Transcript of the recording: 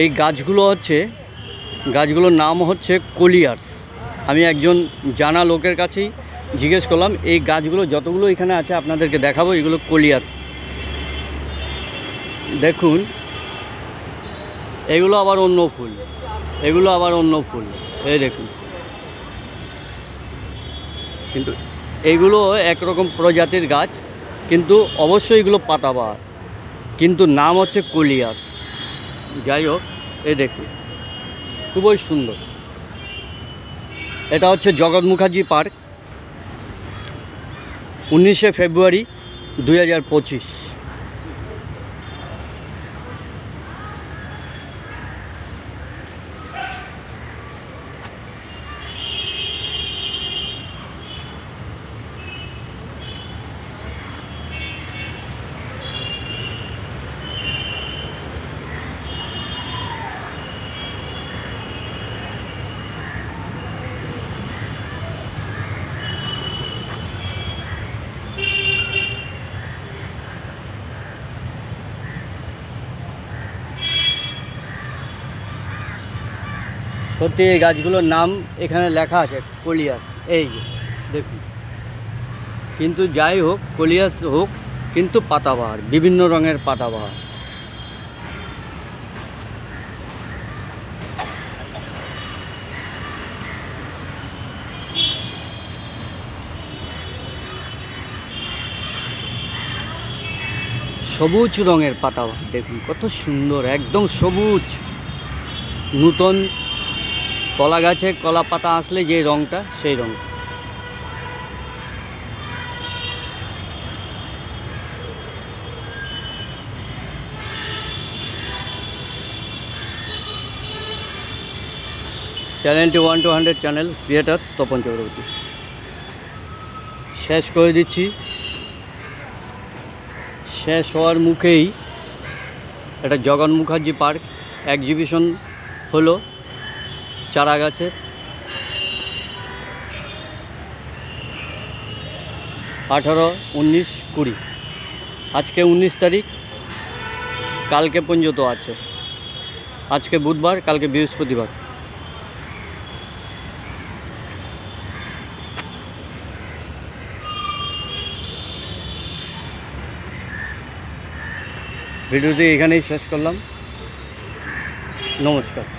এই গাছগুলোর নাম হচ্ছে কোলিয়ার্স। আমি একজন জানা লোকের কাছেই জিজ্ঞেস করলাম, এই গাছগুলো যতগুলো এখানে আছে আপনাদেরকে দেখাবো, এগুলো কোলিয়ার্স। দেখুন, এগুলো আবার অন্য ফুল, এই দেখুন। কিন্তু এইগুলো একরকম প্রজাতির গাছ, কিন্তু অবশ্যই এগুলো পাতাবাহার, কিন্তু নাম হচ্ছে কোলিয়াস। যাই হোক, এই দেখুন, খুবই সুন্দর। এটা হচ্ছে জগৎ মুখার্জি পার্ক, 19শে ফেব্রুয়ারি 2025। সত্যি এই গাছগুলোর নাম এখানে লেখা আছে কোলিয়াস, এই যে দেখুন। কিন্তু যাই হোক, কোলিয়াস হোক, কিন্তু পাতাবাহার, বিভিন্ন রঙের পাতাবাহার। সবুজ রঙের পাতাবাহার দেখুন, কত সুন্দর, একদম সবুজ। নূতন কলা গাছে কলা পাতা আসলে যে রঙটা, সেই রঙটা। চ্যানেলটি 1 to 100 channel creators Tapan Chakraborty. শেষ করে দিচ্ছি। শেষ হওয়ার মুখেই এটা জগৎ মুখার্জি পার্ক এক্সিবিশন হলো চারা গাছের। 18, 19, 20, আজকে 19 তারিখ, কালকে পর্যন্ত আছে। আজকে বুধবার, কালকে বৃহস্পতিবার। ভিডিওটি এখানেই শেষ করলাম। নমস্কার।